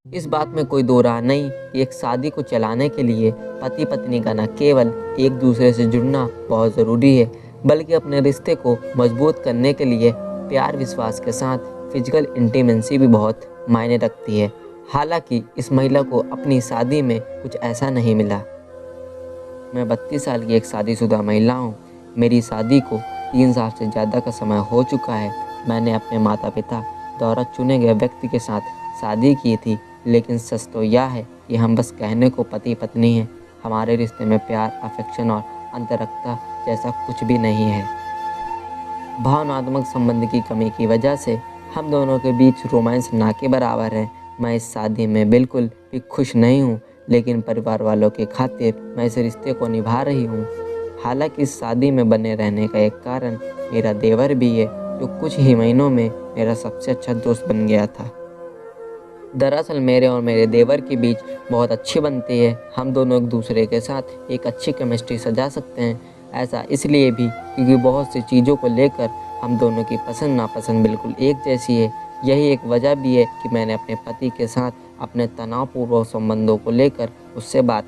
इस बात में कोई दो राह नहीं कि एक शादी को चलाने के लिए पति पत्नी का न केवल एक दूसरे से जुड़ना बहुत ज़रूरी है, बल्कि अपने रिश्ते को मजबूत करने के लिए प्यार विश्वास के साथ फिजिकल इंटीमेंसी भी बहुत मायने रखती है। हालांकि इस महिला को अपनी शादी में कुछ ऐसा नहीं मिला। मैं 32 साल की एक शादीशुदा महिला हूँ। मेरी शादी को 3 साल से ज़्यादा का समय हो चुका है। मैंने अपने माता पिता द्वारा चुने गए व्यक्ति के साथ शादी की थी, लेकिन सच तो यह है कि हम बस कहने को पति पत्नी हैं। हमारे रिश्ते में प्यार, अफेक्शन और अंतरंगता जैसा कुछ भी नहीं है। भावनात्मक संबंध की कमी की वजह से हम दोनों के बीच रोमांस ना के बराबर है। मैं इस शादी में बिल्कुल भी खुश नहीं हूँ, लेकिन परिवार वालों के खातिर मैं इस रिश्ते को निभा रही हूँ। हालांकि इस शादी में बने रहने का एक कारण मेरा देवर भी है, जो कुछ ही महीनों में मेरा सबसे अच्छा दोस्त बन गया था। दरअसल मेरे और मेरे देवर के बीच बहुत अच्छी बनती है। हम दोनों एक दूसरे के साथ एक अच्छी केमिस्ट्री सजा सकते हैं। ऐसा इसलिए भी क्योंकि बहुत सी चीज़ों को लेकर हम दोनों की पसंद नापसंद बिल्कुल एक जैसी है। यही एक वजह भी है कि मैंने अपने पति के साथ अपने तनावपूर्वक संबंधों को लेकर उससे बात।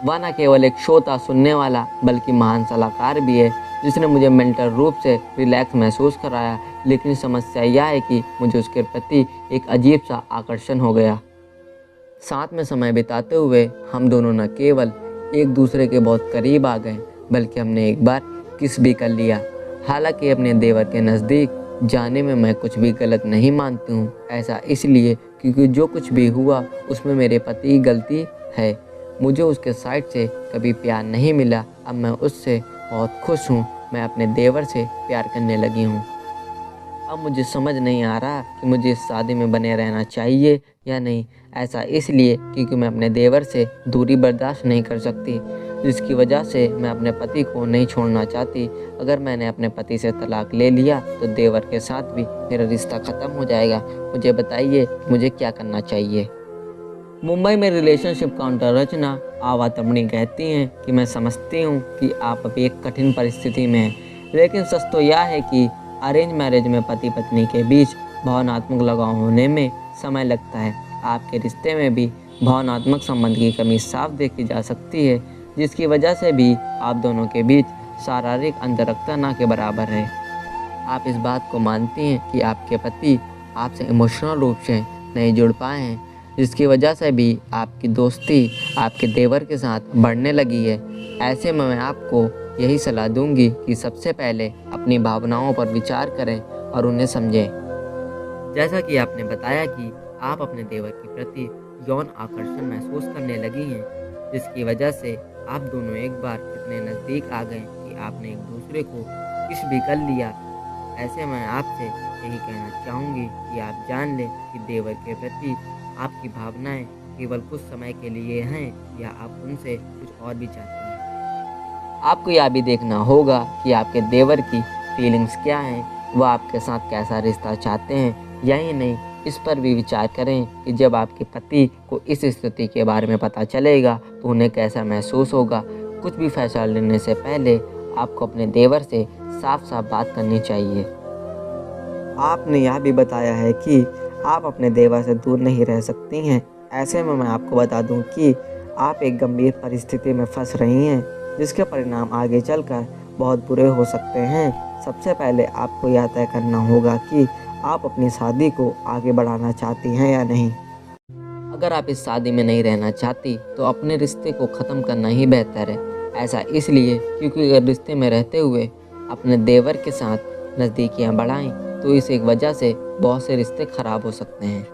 वह न केवल एक श्रोता सुनने वाला बल्कि महान सलाहकार भी है, जिसने मुझे मेंटल रूप से रिलैक्स महसूस कराया। लेकिन समस्या यह है कि मुझे उसके प्रति एक अजीब सा आकर्षण हो गया। साथ में समय बिताते हुए हम दोनों न केवल एक दूसरे के बहुत करीब आ गए, बल्कि हमने एक बार किस भी कर लिया। हालांकि अपने देवर के नज़दीक जाने में मैं कुछ भी गलत नहीं मानती हूँ। ऐसा इसलिए क्योंकि जो कुछ भी हुआ उसमें मेरे पति की गलती है। मुझे उसके साइड से कभी प्यार नहीं मिला। अब मैं उससे बहुत खुश हूँ। मैं अपने देवर से प्यार करने लगी हूँ। अब मुझे समझ नहीं आ रहा कि मुझे इस शादी में बने रहना चाहिए या नहीं। ऐसा इसलिए क्योंकि मैं अपने देवर से दूरी बर्दाश्त नहीं कर सकती, जिसकी वजह से मैं अपने पति को नहीं छोड़ना चाहती। अगर मैंने अपने पति से तलाक ले लिया तो देवर के साथ भी मेरा रिश्ता ख़त्म हो जाएगा। मुझे बताइए मुझे क्या करना चाहिए। मुंबई में रिलेशनशिप काउंटर रचना आवा तमनी कहती हैं कि मैं समझती हूँ कि आप अभी एक कठिन परिस्थिति में हैं, लेकिन सच तो यह है कि अरेंज मैरिज में पति पत्नी के बीच भावनात्मक लगाव होने में समय लगता है। आपके रिश्ते में भी भावनात्मक संबंध की कमी साफ देखी जा सकती है, जिसकी वजह से भी आप दोनों के बीच शारीरिक अंतरंगता ना के बराबर है। आप इस बात को मानती हैं कि आपके पति आपसे इमोशनल रूप से नहीं जुड़ पाए हैं, जिसकी वजह से भी आपकी दोस्ती आपके देवर के साथ बढ़ने लगी है। ऐसे में मैं आपको यही सलाह दूंगी कि सबसे पहले अपनी भावनाओं पर विचार करें और उन्हें समझें। जैसा कि आपने बताया कि आप अपने देवर के प्रति यौन आकर्षण महसूस करने लगी हैं, जिसकी वजह से आप दोनों एक बार इतने नज़दीक आ गए कि आपने एक दूसरे को किस भी कर लिया। ऐसे में आपसे यही कहना चाहूँगी कि आप जान लें कि देवर के प्रति आपकी भावनाएं केवल कुछ समय के लिए हैं, या आप उनसे कुछ और भी चाहती हैं। आपको यह भी देखना होगा कि आपके देवर की फीलिंग्स क्या हैं, वह आपके साथ कैसा रिश्ता चाहते हैं। यही नहीं, इस पर भी विचार करें कि जब आपके पति को इस स्थिति के बारे में पता चलेगा तो उन्हें कैसा महसूस होगा। कुछ भी फैसला लेने से पहले आपको अपने देवर से साफ साफ बात करनी चाहिए। आपने यह भी बताया है कि आप अपने देवर से दूर नहीं रह सकती हैं। ऐसे में मैं आपको बता दूं कि आप एक गंभीर परिस्थिति में फंस रही हैं, जिसके परिणाम आगे चलकर बहुत बुरे हो सकते हैं। सबसे पहले आपको यह तय करना होगा कि आप अपनी शादी को आगे बढ़ाना चाहती हैं या नहीं। अगर आप इस शादी में नहीं रहना चाहती तो अपने रिश्ते को ख़त्म करना ही बेहतर है। ऐसा इसलिए क्योंकि अगर रिश्ते में रहते हुए अपने देवर के साथ नज़दीकियाँ बढ़ाएं तो इस एक वजह से बहुत से रिश्ते ख़राब हो सकते हैं।